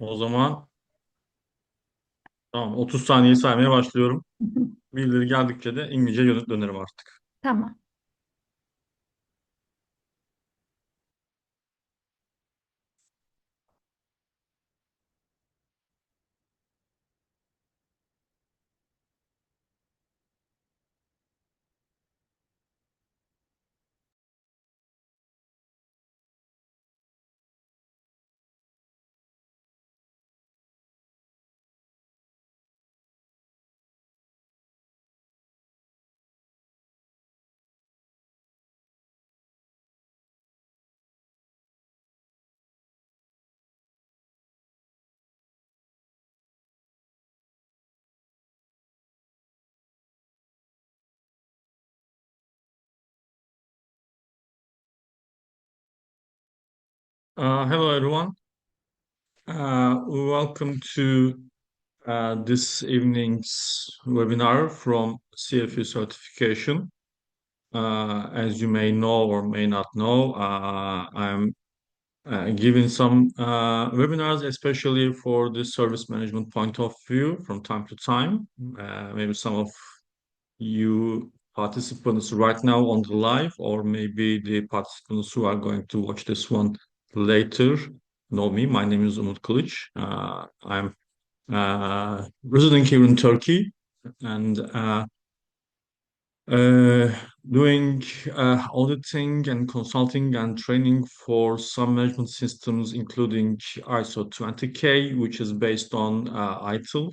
O zaman tamam 30 saniye saymaya başlıyorum. Birileri geldikçe de İngilizce yönet dönerim artık. Tamam. Hello everyone. Welcome to this evening's webinar from CFU Certification. As you may know or may not know, I'm giving some webinars, especially for the service management point of view from time to time. Maybe some of you participants right now on the live, or maybe the participants who are going to watch this one later know me. My name is Umut Kılıç. I'm resident here in Turkey and uh, doing auditing and consulting and training for some management systems, including ISO 20K, which is based on ITIL.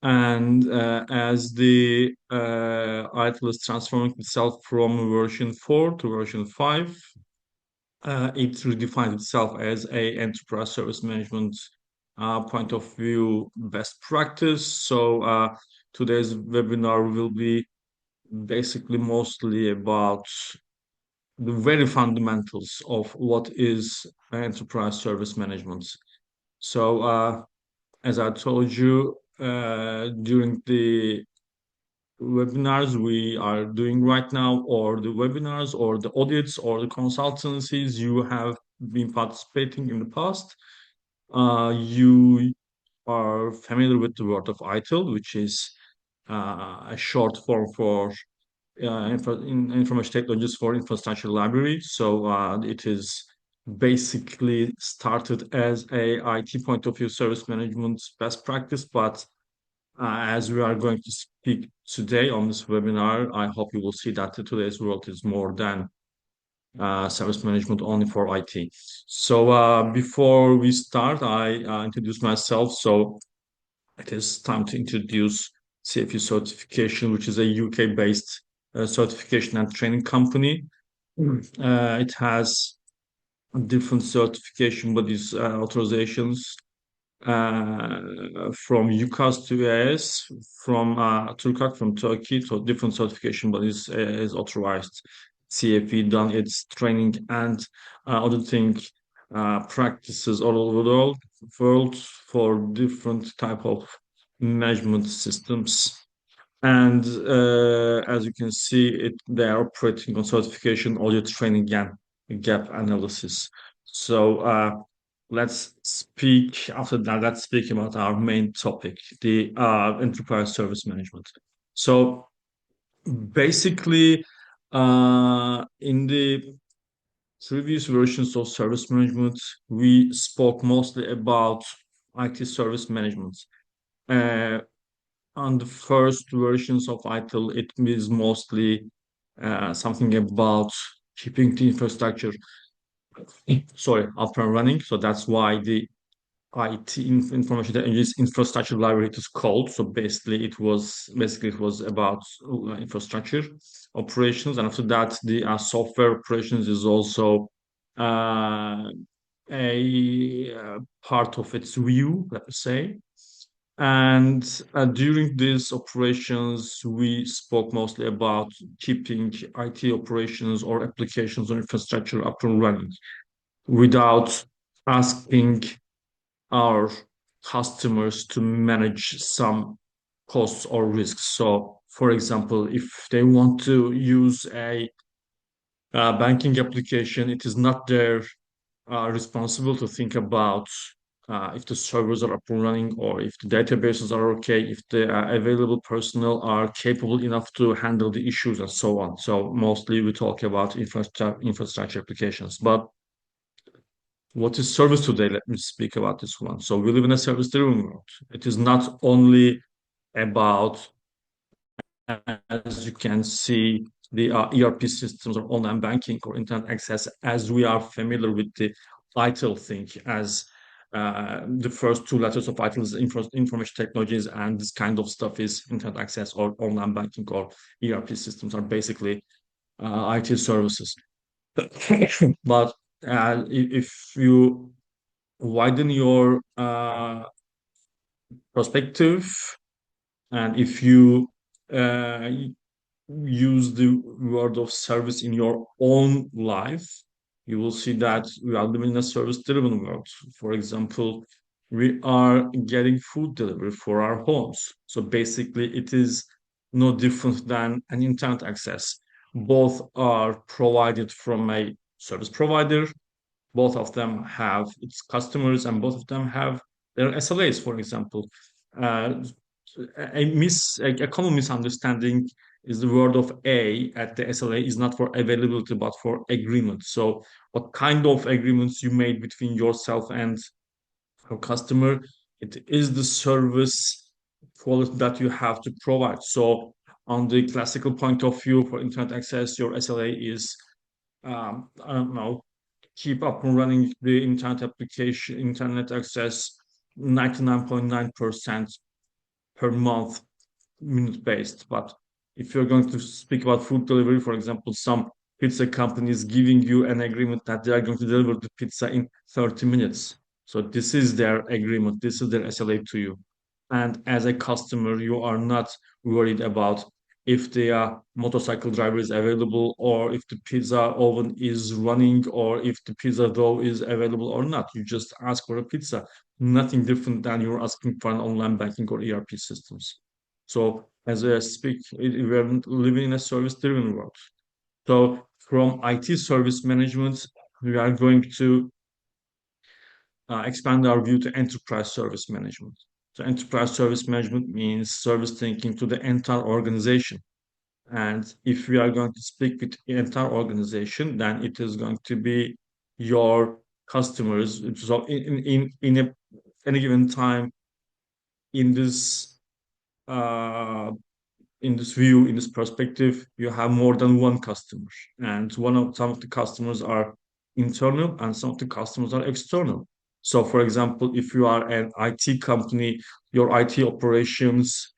And as the ITIL is transforming itself from version 4 to version 5, it redefines itself as a enterprise service management point of view best practice. So today's webinar will be basically mostly about the very fundamentals of what is enterprise service management. So as I told you during the webinars we are doing right now, or the webinars, or the audits, or the consultancies you have been participating in the past, you are familiar with the word of ITIL, which is a short form for information technologies for infrastructure library. So it is basically started as a IT point of view service management best practice, but as we are going to speak today on this webinar, I hope you will see that today's world is more than service management only for IT. So before we start, I introduce myself. So it is time to introduce CFU Certification, which is a UK-based certification and training company. It has different certification bodies, authorizations, from UCAS to EAS, from Turkak, from Turkey, so different certification bodies is authorized. CFE done its training and auditing practices all over the world for different type of management systems. And as you can see, they are operating on certification, audit training, and gap analysis. So let's speak after that. Let's speak about our main topic, the enterprise service management. So basically, in the previous versions of service management, we spoke mostly about IT service management. Uh, on the first versions of ITIL, it is mostly something about keeping the infrastructure, sorry, up and running. So that's why the IT information technology infrastructure library it is called. So basically it was about infrastructure operations, and after that the software operations is also uh, a part of its view, let us say. And during these operations, we spoke mostly about keeping IT operations or applications or infrastructure up and running without asking our customers to manage some costs or risks. So, for example, if they want to use a banking application, it is not their responsible to think about if the servers are up and running, or if the databases are okay, if the available personnel are capable enough to handle the issues and so on. So mostly we talk about infrastructure applications. But what is service today? Let me speak about this one. So we live in a service-driven world. It is not only about, as you can see, the ERP systems or online banking or internet access, as we are familiar with the ITIL thing, as the first two letters of ITIL is information technologies, and this kind of stuff is internet access or online banking or ERP systems are basically IT services. But if you widen your perspective, and if you uh, use the word of service in your own life, you will see that we are living in a service-driven world. For example, we are getting food delivery for our homes. So basically, it is no different than an internet access. Both are provided from a service provider. Both of them have its customers, and both of them have their SLAs, for example. Uh, a common misunderstanding is the word of A at the SLA is not for availability but for agreement. So what kind of agreements you made between yourself and your customer, it is the service quality that you have to provide. So on the classical point of view for internet access, your SLA is I don't know, keep up and running the internet application, internet access 99.9% per month, minute based. But if you're going to speak about food delivery, for example, some pizza companies giving you an agreement that they are going to deliver the pizza in 30 minutes. So this is their agreement, this is their SLA to you. And as a customer, you are not worried about if the motorcycle driver is available, or if the pizza oven is running, or if the pizza dough is available or not. You just ask for a pizza. Nothing different than you're asking for an online banking or ERP systems. So as I speak, we're living in a service-driven world. So from IT service management, we are going to expand our view to enterprise service management. So enterprise service management means service thinking to the entire organization. And if we are going to speak with the entire organization, then it is going to be your customers. So any given time in this uh, in this view, in this perspective, you have more than one customer, and some of the customers are internal, and some of the customers are external. So, for example, if you are an IT company, your IT operations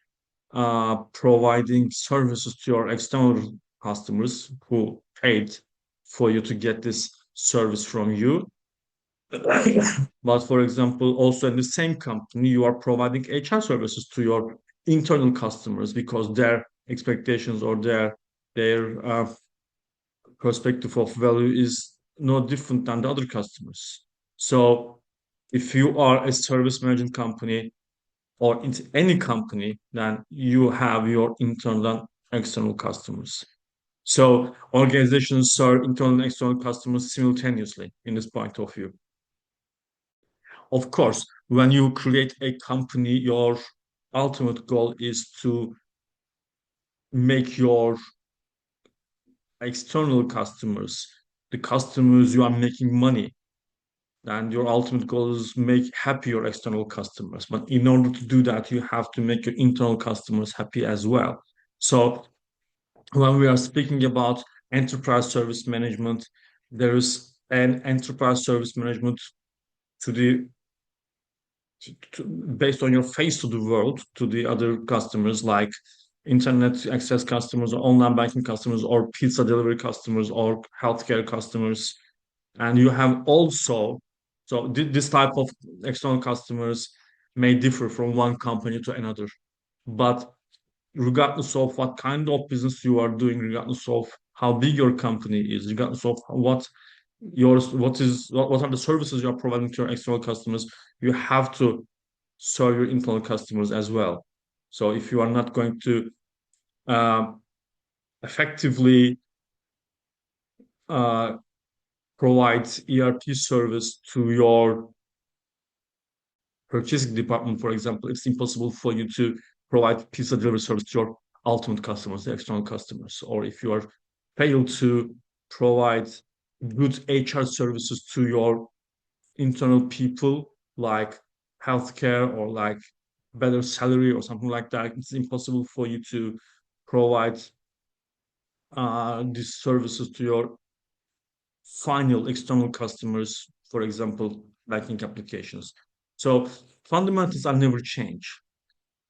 providing services to your external customers who paid for you to get this service from you. But for example, also in the same company, you are providing HR services to your internal customers because their expectations or their perspective of value is no different than the other customers. So if you are a service management company or into any company, then you have your internal and external customers. So organizations serve internal and external customers simultaneously in this point of view. Of course, when you create a company, your ultimate goal is to make your external customers, the customers you are making money, and your ultimate goal is make happy your external customers. But in order to do that, you have to make your internal customers happy as well. So when we are speaking about enterprise service management, there is an enterprise service management to the based on your face to the world, to the other customers, like internet access customers or online banking customers or pizza delivery customers or healthcare customers. And you have also, so this type of external customers may differ from one company to another. But regardless of what kind of business you are doing, regardless of how big your company is, regardless of what are the services you are providing to your external customers, you have to serve your internal customers as well. So if you are not going to uh, effectively uh, provide ERP service to your purchasing department, for example, it's impossible for you to provide pizza delivery service to your ultimate customers, the external customers. Or if you are failed to provide good HR services to your internal people, like healthcare or like better salary or something like that, it's impossible for you to provide these services to your final external customers, for example, banking applications. So fundamentals are never change.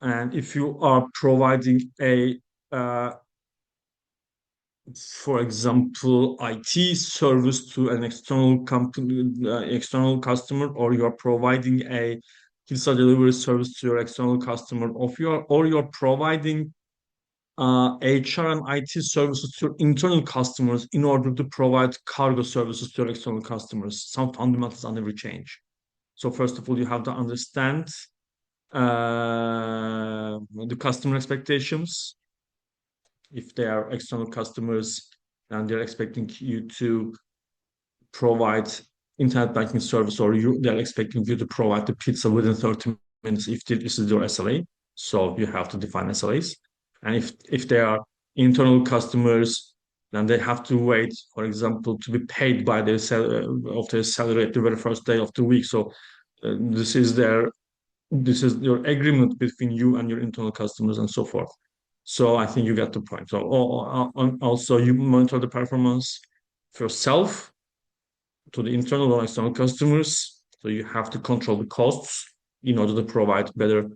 And if you are providing uh, for example, IT service to an external company, external customer, or you are providing a pizza delivery service to your external customer, or you're providing HR and IT services to your internal customers in order to provide cargo services to your external customers. Some fundamentals are never change. So first of all, you have to understand the customer expectations. If they are external customers and they're expecting you to provide internet banking service, or they're expecting you to provide the pizza within 30 minutes if this is your SLA. So you have to define SLAs. And if they are internal customers, then they have to wait, for example, to be paid by of their salary at the very first day of the week. So this is your agreement between you and your internal customers and so forth. So I think you get the point. So also you monitor the performance for yourself to the internal or external customers. So you have to control the costs in order to provide better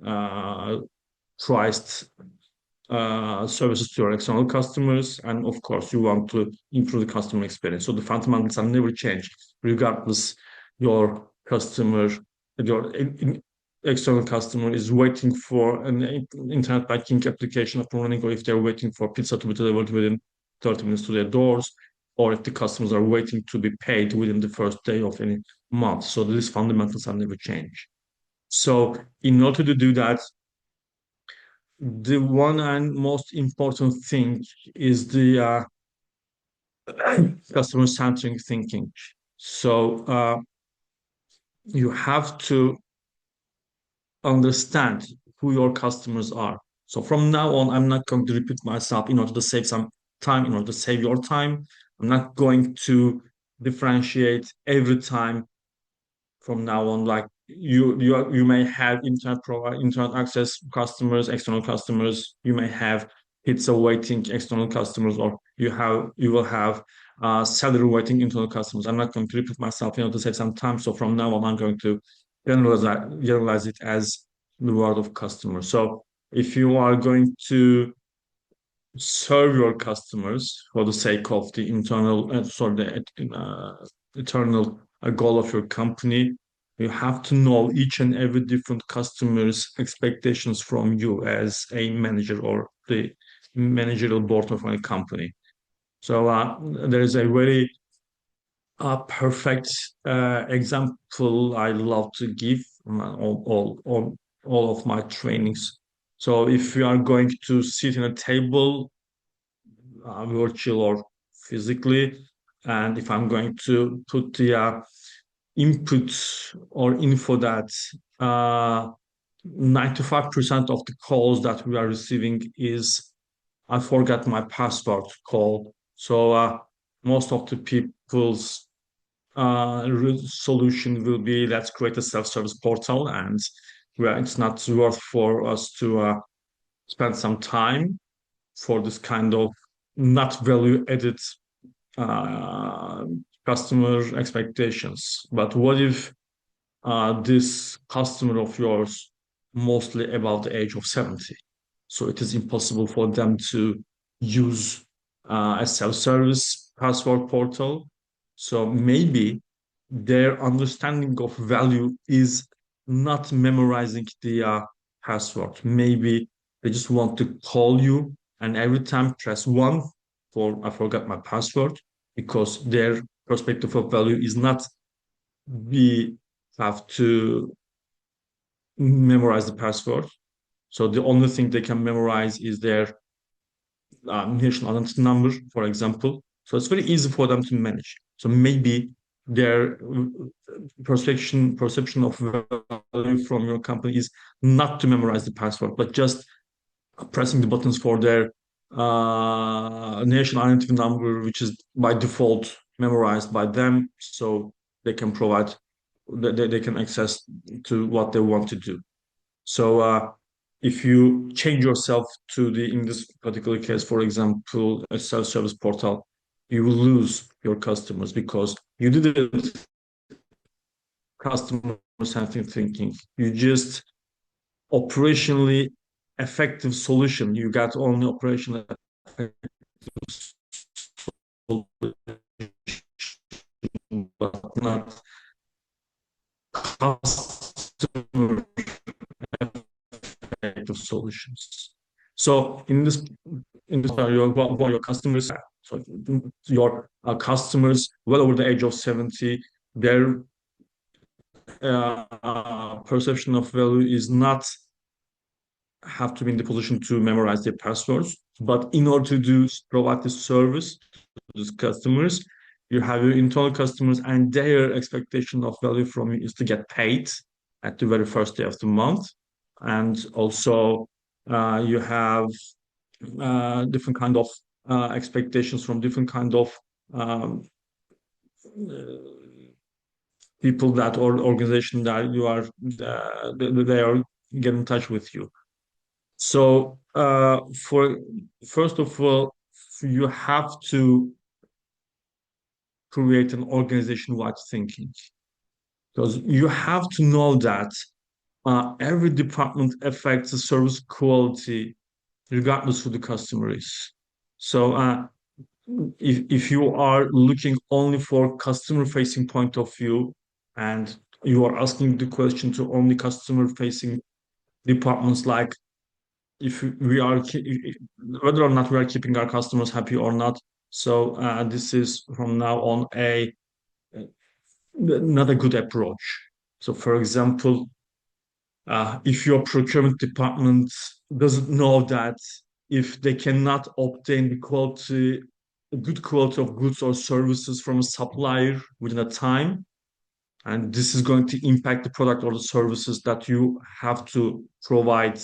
uh, priced services to your external customers. And of course, you want to improve the customer experience. So the fundamentals are never changed, regardless your customer, your external customer is waiting for an internet banking application up and running, or if they're waiting for pizza to be delivered within 30 minutes to their doors, or if the customers are waiting to be paid within the first day of any month. So these fundamentals are never changed. So in order to do that, the one and most important thing is the customer centric thinking. So you have to understand who your customers are. So from now on, I'm not going to repeat myself in order to save some time, in order to save your time. I'm not going to differentiate every time from now on. Like you may have internet access customers, external customers. You may have pizza waiting external customers, or you will have salary waiting internal customers. I'm not going to repeat myself, to save some time. So from now on, I'm going to generalize it as the word of customer. So if you are going to serve your customers for the sake of the eternal goal of your company, you have to know each and every different customer's expectations from you as a manager or the managerial board of a company. So there is a very perfect example I love to give on all of my trainings. So if you are going to sit in a table, virtual or physically, and if I'm going to put the input or info that 95% of the calls that we are receiving is I forgot my password call. So most of the people's solution will be let's create a self-service portal, and where it's not worth for us to spend some time for this kind of not value added uh, customer expectations. But what if this customer of yours mostly above the age of 70? So it is impossible for them to use a self-service password portal. So maybe their understanding of value is not memorizing the password. Maybe they just want to call you and every time press one for I forgot my password, because their perspective of value is not we have to memorize the password. So the only thing they can memorize is their national identity number, for example. So it's very easy for them to manage. So maybe their perception of value from your company is not to memorize the password, but just pressing the buttons for their national identity number, which is by default memorized by them, so they can provide, they can access to what they want to do. So if you change yourself to the, in this particular case, for example, a self-service portal, you will lose your customers because you didn't customer centric thinking. You just operationally effective solution. You got only operational effective solution, but not customer effective solutions. So in this what your customers, so your customers well over the age of 70, their perception of value is not have to be in the position to memorize their passwords. But in order to do provide the service to those customers, you have your internal customers, and their expectation of value from you is to get paid at the very first day of the month. And also, you have different kind of expectations from different kind of um, people that or organization that you are they are get in touch with you. So, for first of all, you have to create an organization-wide thinking because you have to know that every department affects the service quality regardless who the customer is. So, if you are looking only for customer-facing point of view and you are asking the question to only customer-facing departments like if we are whether or not we are keeping our customers happy or not. So this is from now on a not a good approach. So for example, if your procurement department doesn't know that if they cannot obtain the quality, a good quality of goods or services from a supplier within a time, and this is going to impact the product or the services that you have to provide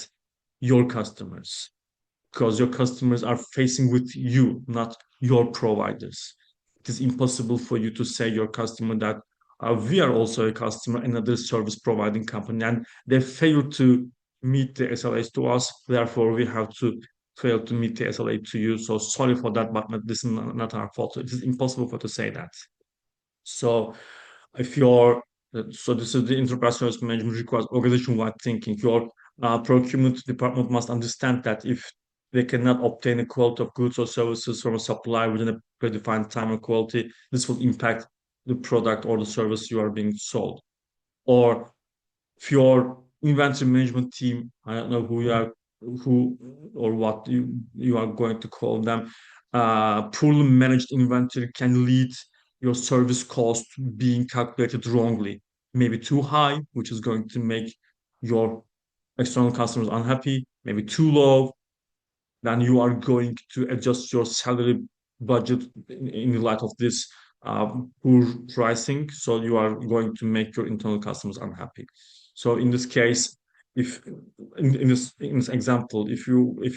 your customers because your customers are facing with you, not your providers. It is impossible for you to say your customer that we are also a customer, another service providing company, and they fail to meet the SLAs to us. Therefore, we have to fail to meet the SLA to you. So sorry for that, but this is not our fault. It is impossible for to say that. So if you're so this is the enterprise service management requires organization-wide thinking. Your procurement department must understand that if they cannot obtain a quality of goods or services from a supplier within a predefined time or quality, this will impact the product or the service you are being sold. Or if your inventory management team, I don't know who you are, who or what you are going to call them, poorly managed inventory can lead your service cost being calculated wrongly, maybe too high, which is going to make your external customers unhappy, maybe too low, then you are going to adjust your salary budget in light of this poor pricing. So you are going to make your internal customers unhappy. So in this case, if in this example, if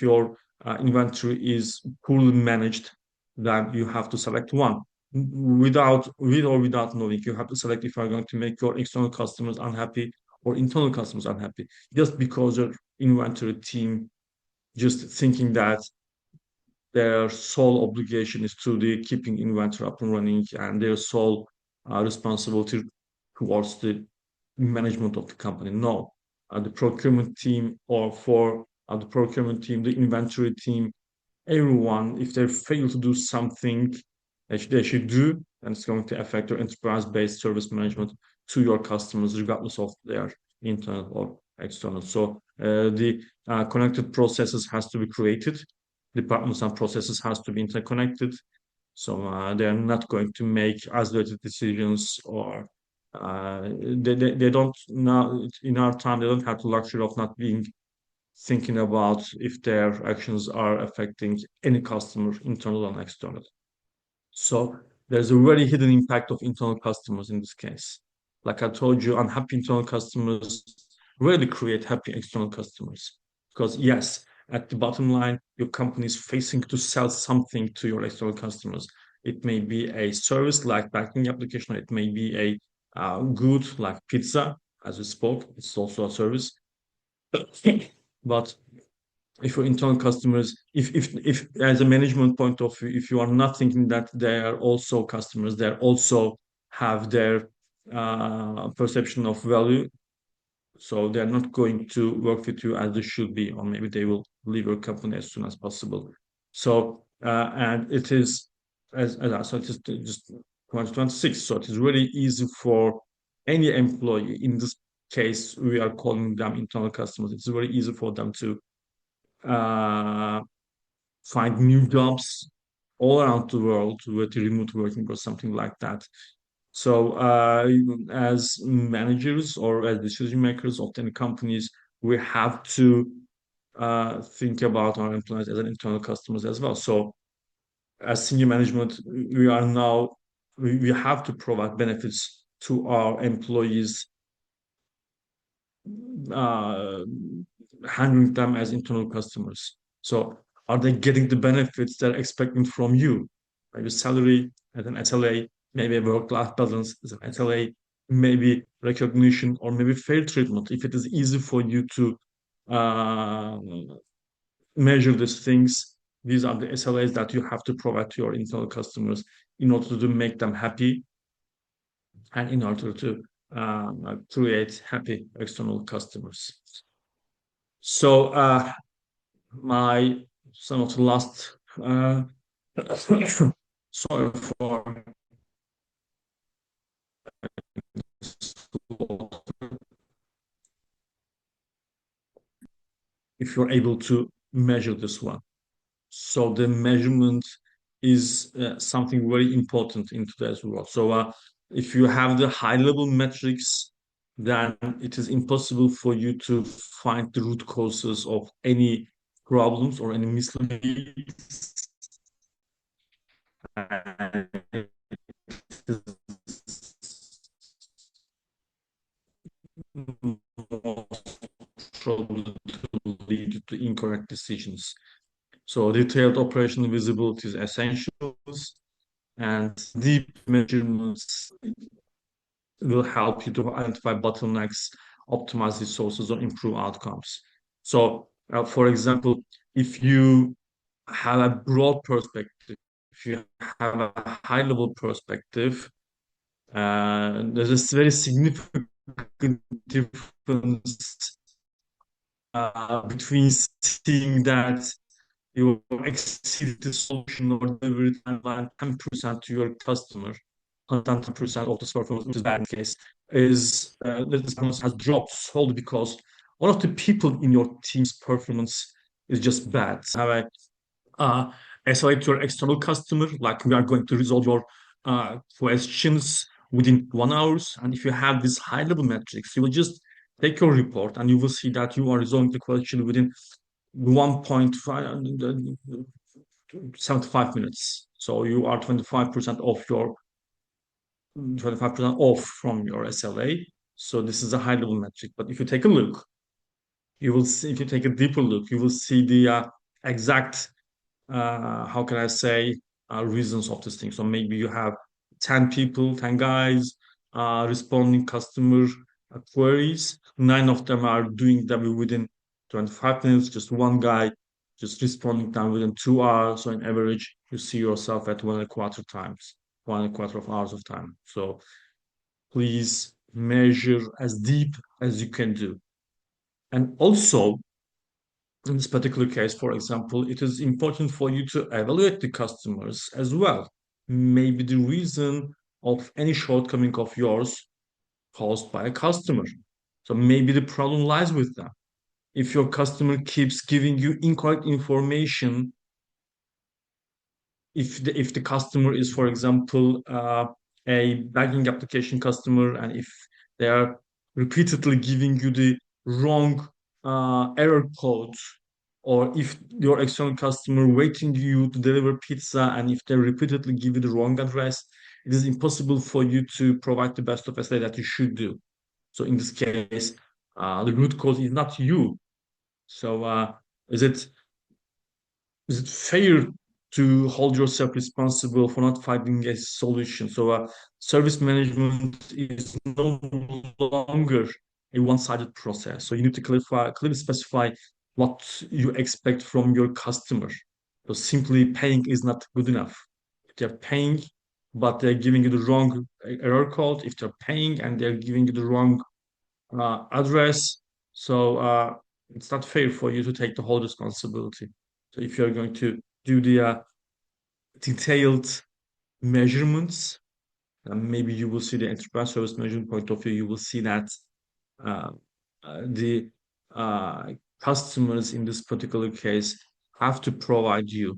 your inventory is poorly managed, then you have to select one. With or without knowing, you have to select if you are going to make your external customers unhappy or internal customers unhappy. Just because your inventory team just thinking that their sole obligation is to the keeping inventory up and running and their sole responsibility towards the management of the company. No, the procurement team or for the procurement team, the inventory team, everyone, if they fail to do something they should do, and it's going to affect your enterprise-based service management to your customers, regardless of their internal or external. So the connected processes has to be created. Departments and processes has to be interconnected. So they are not going to make isolated decisions or they don't now in our time they don't have the luxury of not being thinking about if their actions are affecting any customer, internal and external. So there's a very hidden impact of internal customers in this case. Like I told you, unhappy internal customers really create happy external customers. Because yes, at the bottom line, your company is facing to sell something to your external customers. It may be a service like banking application, or it may be a good like pizza, as we spoke. It's also a service. But if your internal customers, if as a management point of view, if you are not thinking that they are also customers, they also have their perception of value, so they're not going to work with you as they should be, or maybe they will leave your company as soon as possible. So and it is as I said, it is just 2026, so it is really easy for any employee. In this case, we are calling them internal customers. It's very easy for them to uh, find new jobs all around the world with remote working or something like that. So, as managers or as decision makers of any companies, we have to think about our employees as an internal customers as well. So, as senior management, we are now we have to provide benefits to our employees, uh, handling them as internal customers. So are they getting the benefits they're expecting from you? Maybe salary as an SLA, maybe a work-life balance as an SLA, maybe recognition or maybe fair treatment. If it is easy for you to uh, measure these things, these are the SLAs that you have to provide to your internal customers in order to make them happy and in order to create happy external customers. So my some of the last sorry for if you're able to measure this one. So the measurement is something very important in today's world. So if you have the high level metrics, then it is impossible for you to find the root causes of any problems or any misleads. Probably to lead to incorrect decisions. So detailed operational visibility is essential, and deep measurements will help you to identify bottlenecks, optimize resources, or improve outcomes. So, for example, if you have a broad perspective, if you have a high level perspective, there's a very significant difference between seeing that you exceed the solution or delivery timeline 10% to your customer, and 10% of this performance, which is bad in case, is this performance has dropped solely because one of the people in your team's performance is just bad. Have a escalate to your external customer, like we are going to resolve your questions within 1 hour. And if you have these high level metrics, you will just take your report and you will see that you are resolving the question within 1.5 75 minutes. So you are 25% off your 25% off from your SLA. So this is a high level metric. But if you take a look, you will see, if you take a deeper look, you will see the exact how can I say, reasons of this thing. So maybe you have 10 people, 10 guys responding customer queries. Nine of them are doing them within 25 minutes, just one guy just responding them within 2 hours. So in average, you see yourself at 1.25 times, 1.25 hours of time. So please measure as deep as you can do. And also, in this particular case, for example, it is important for you to evaluate the customers as well. Maybe the reason of any shortcoming of yours caused by a customer. So maybe the problem lies with them. If your customer keeps giving you incorrect information, if the customer is, for example, a banking application customer, and if they are repeatedly giving you the wrong error code, or if your external customer waiting you to deliver pizza, and if they repeatedly give you the wrong address, it is impossible for you to provide the best of SLA that you should do. So in this case, the root cause is not you. So is it is it fair to hold yourself responsible for not finding a solution? So, service management is no longer a one-sided process. So you need to clearly specify what you expect from your customer. So simply paying is not good enough. If they're paying, but they're giving you the wrong error code, if they're paying and they're giving you the wrong address. So it's not fair for you to take the whole responsibility. So if you're going to do the detailed measurements, maybe you will see the enterprise service measurement point of view. You will see that uh, the uh, customers in this particular case have to provide you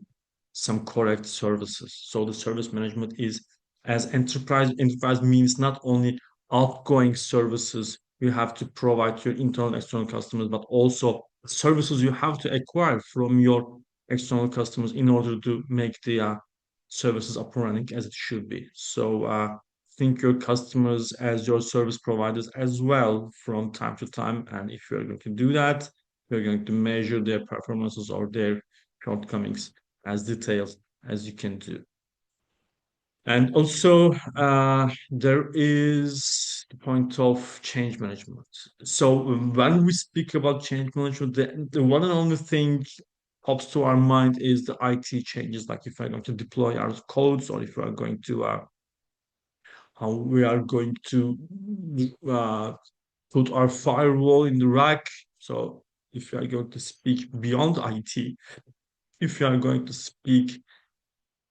some correct services. So the service management is as enterprise means not only outgoing services you have to provide to your internal and external customers, but also services you have to acquire from your external customers in order to make the services up and running as it should be. So think your customers as your service providers as well from time to time. And if you're going to do that, you're going to measure their performances or their shortcomings as detailed as you can do. And also, there is the point of change management. So when we speak about change management, the one and only thing pops to our mind is the IT changes, like if we're going to deploy our codes or if we are going to how we are going to uh, put our firewall in the rack. So if you are going to speak beyond IT, if you are going to speak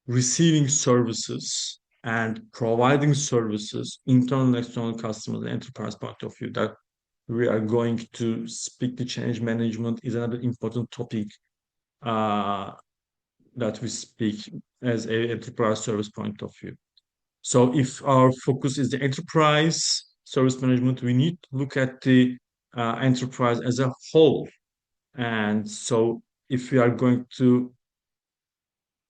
receiving services and providing services, internal and external customers, and enterprise point of view, that we are going to speak the change management is another important topic uh, that we speak as a enterprise service point of view. So if our focus is the enterprise service management, we need to look at the enterprise as a whole. And so if we are going to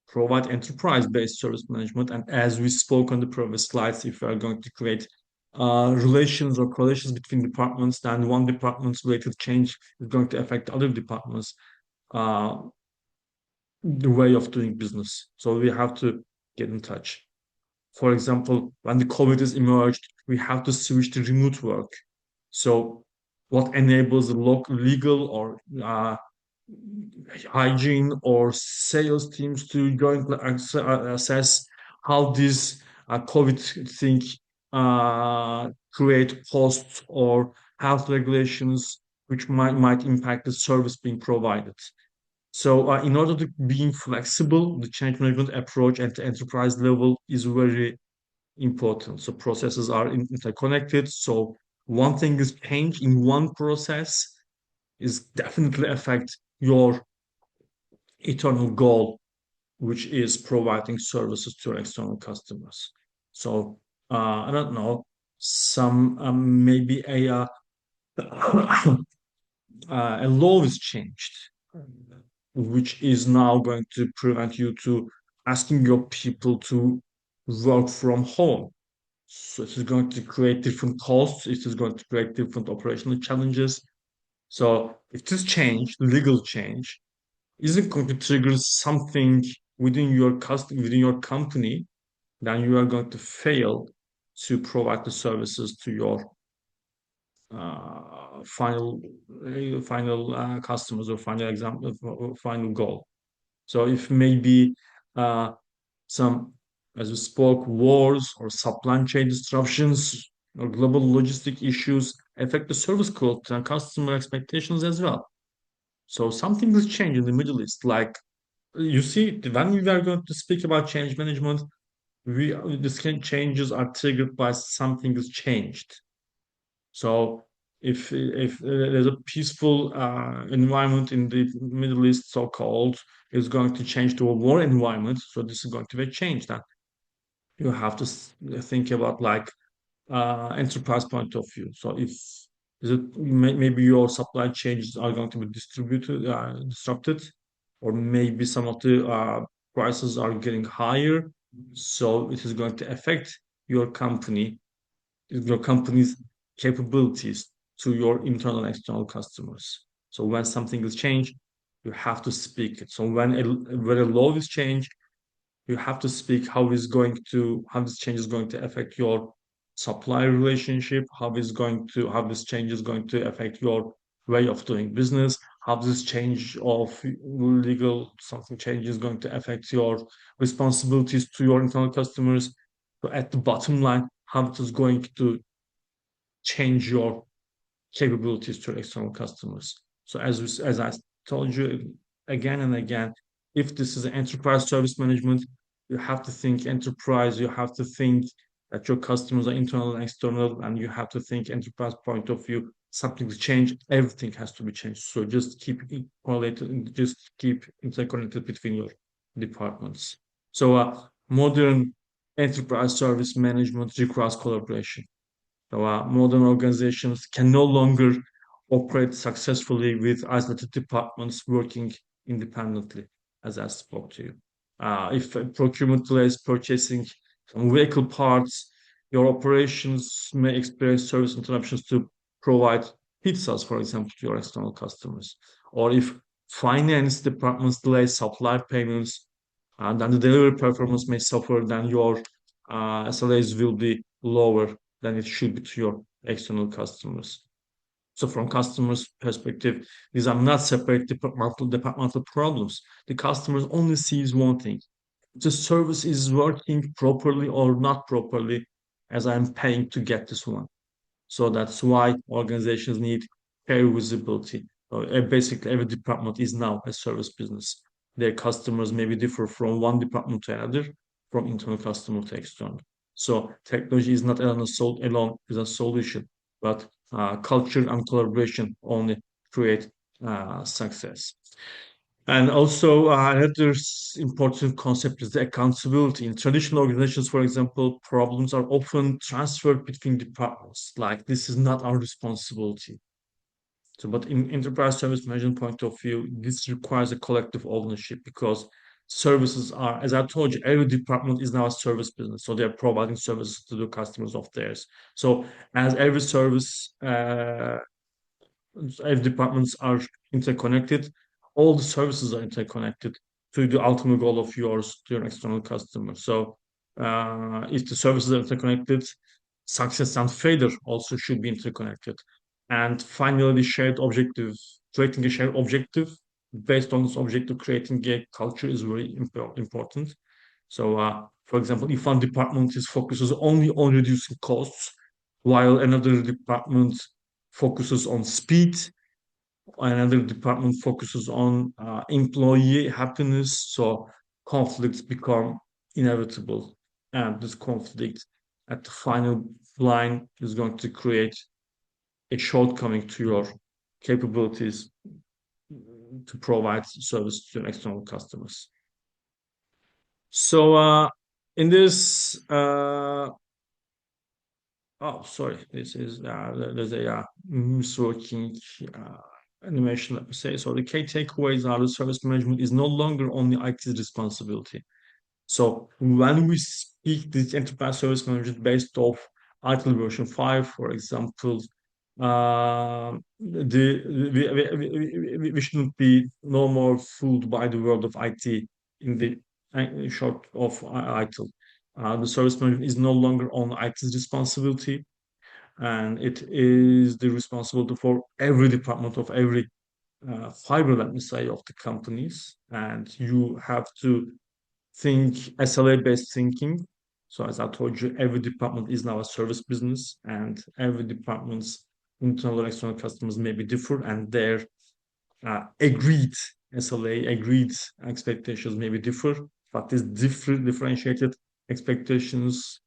provide enterprise-based service management, and as we spoke on the previous slides, if we are going to create relations or correlations between departments, then one department's related change is going to affect other departments, uh, the way of doing business. So we have to get in touch. For example, when the COVID is emerged, we have to switch to remote work. So what enables the local legal or hygiene or sales teams to jointly assess how this COVID thing create costs or health regulations which might impact the service being provided. So, in order to being flexible, the change management approach at the enterprise level is very important. So processes are interconnected. So one thing is change in one process is definitely affect your eternal goal, which is providing services to your external customers. So I don't know, some maybe a law is changed, which is now going to prevent you to asking your people to work from home. So it is going to create different costs. It is going to create different operational challenges. So if this change, legal change, isn't going to trigger something within your company, then you are going to fail to provide the services to your final customers or final example or final goal. So if maybe uh, some, as we spoke, wars or supply chain disruptions or global logistic issues affect the service quality and customer expectations as well. So something will change in the Middle East. Like you see, when we are going to speak about change management, we these changes are triggered by something is changed. So if there's a peaceful environment in the Middle East, so-called, is going to change to a war environment, so this is going to be a change. That you have to think about like enterprise point of view. So if is it maybe your supply chains are going to be disrupted, or maybe some of the prices are getting higher, So it is going to affect your your company's capabilities to your internal and external customers. So when something is changed, you have to speak it. So when a law is changed, you have to speak how this change is going to affect your supply relationship, how this change is going to affect your way of doing business, how this change of legal something change is going to affect your responsibilities to your internal customers. So at the bottom line, how it is going to change your capabilities to external customers. So as I told you again and again, if this is an enterprise service management, you have to think enterprise, you have to think that your customers are internal and external, and you have to think enterprise point of view. Something's changed, everything has to be changed. So just keep it correlated, just keep interconnected between your departments. So modern enterprise service management requires collaboration. So, modern organizations can no longer operate successfully with isolated departments working independently, as I spoke to you. If procurement delays purchasing some vehicle parts, your operations may experience service interruptions to provide pizzas, for example, to your external customers. Or if finance departments delay supply payments, then the delivery performance may suffer, then your SLAs will be lower than it should be to your external customers. So from customers' perspective, these are not separate departmental problems. The customers only sees one thing. The service is working properly or not properly as I'm paying to get this one. So that's why organizations need fair visibility. Basically, every department is now a service business. Their customers maybe differ from one department to another, from internal customer to external. So technology is not alone is a solution, but culture and collaboration only create success. And also, another important concept is the accountability. In traditional organizations, for example, problems are often transferred between departments. Like, this is not our responsibility. So, but in enterprise service management point of view, this requires a collective ownership because services are, as I told you, every department is now a service business. So they're providing services to the customers of theirs. So as every service if departments are interconnected, all the services are interconnected to the ultimate goal of yours to your external customer. So if the services are interconnected, success and failure also should be interconnected. And finally, the shared objective, creating a shared objective based on this objective, creating a culture is very important. So, for example, if one department is focuses only on reducing costs, while another department focuses on speed, another department focuses on employee happiness, so conflicts become inevitable. And this conflict at the final line is going to create a shortcoming to your capabilities to provide service to your external customers. So, in this oh, sorry. This is there's a misworking uh, animation, let me say. So the key takeaways are the service management is no longer only IT's responsibility. So when we speak this enterprise service management based off ITIL version 5, for example, we shouldn't be no more fooled by the world of IT in the short of ITIL. The service management is no longer on IT's responsibility, and it is the responsibility for every department of every fiber, let me say, of the companies. And you have to think SLA-based thinking. So as I told you, every department is now a service business, and every department's internal and external customers may be different, and their agreed SLA, agreed expectations may be different. But this differentiated expectations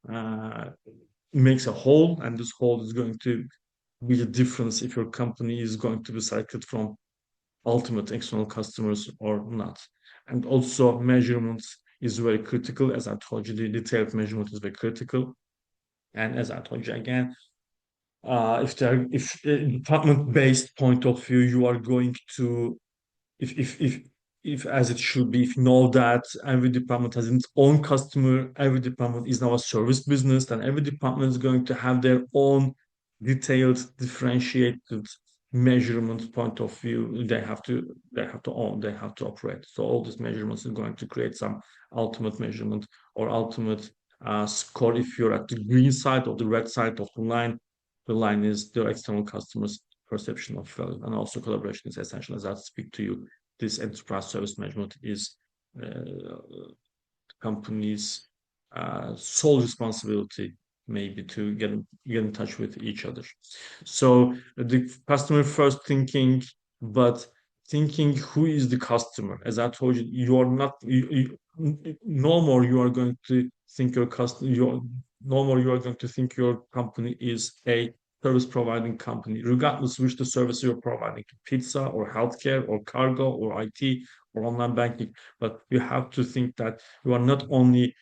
makes a whole, and this whole is going to be the difference if your company is going to be selected from ultimate external customers or not. And also measurements is very critical. As I told you, the detailed measurement is very critical. And as I told you again, if department based point of view, you are going to if if as it should be, if you know that every department has its own customer, every department is now a service business, then every department is going to have their own detailed, differentiated measurement point of view. They have to own, they have to operate. So all these measurements is going to create some ultimate measurement or ultimate score. If you're at the green side or the red side of the line is the external customers' perception of value, and also collaboration is essential. As I speak to you, this enterprise service management is uh, companies' sole responsibility, maybe to get in touch with each other. So the customer first thinking, but thinking who is the customer. As I told you, you are not no more you are going to think your customer. No more you are going to think your company is a service providing company, regardless which the service you're providing, pizza or healthcare or cargo or IT or online banking. But you have to think that you are not only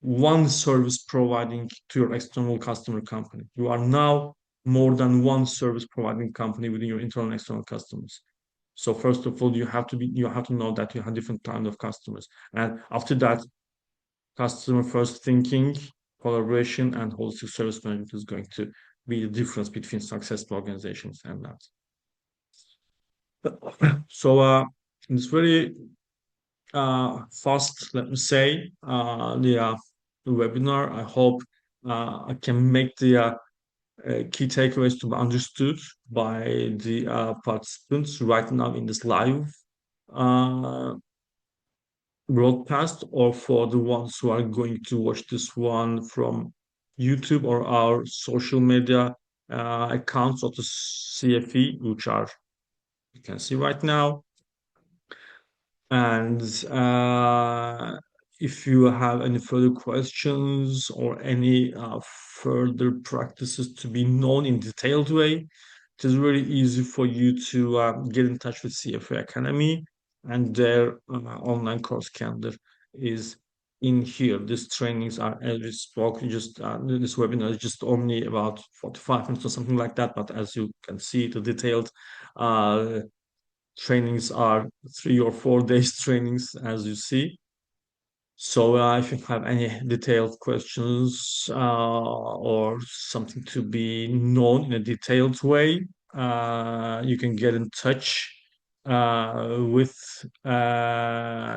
one service providing to your external customer company. You are now more than one service providing company within your internal and external customers. So first of all, you have to know that you have different kind of customers. And after that, customer first thinking, collaboration, and holistic service management is going to be the difference between successful organizations and not. So in this very fast, let me say, the webinar. I hope I can make the key takeaways to be understood by the participants right now in this live uh, broadcast, or for the ones who are going to watch this one from YouTube or our social media accounts of the CFE, which are you can see right now. And if you have any further questions or any further practices to be known in detailed way, it is very easy for you to get in touch with CFA Academy, and their online course calendar is in here. These trainings are, as we spoke, just this webinar is just only about 45 minutes or something like that. But as you can see, the detailed uh, trainings are 3 or 4 days trainings, as you see. So if you have any detailed questions or something to be known in a detailed way, you can get in touch with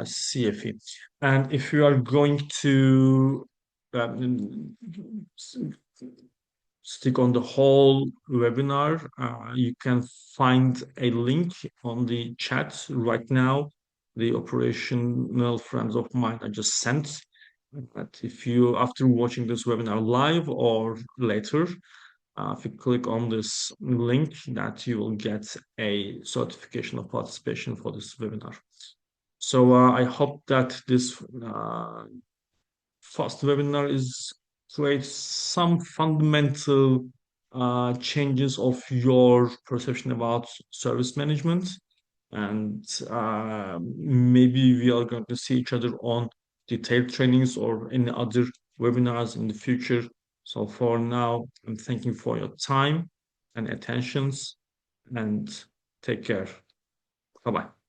CFE. And if you are going to um, stick on the whole webinar, you can find a link on the chat right now. The operational friends of mine I just sent. But if you, after watching this webinar live or later, if you click on this link, that you will get a certification of participation for this webinar. So I hope that this first webinar is create some fundamental changes of your perception about service management, and maybe we are going to see each other on detailed trainings or any other webinars in the future. So for now, I'm thanking for your time and attentions, and take care. Bye bye.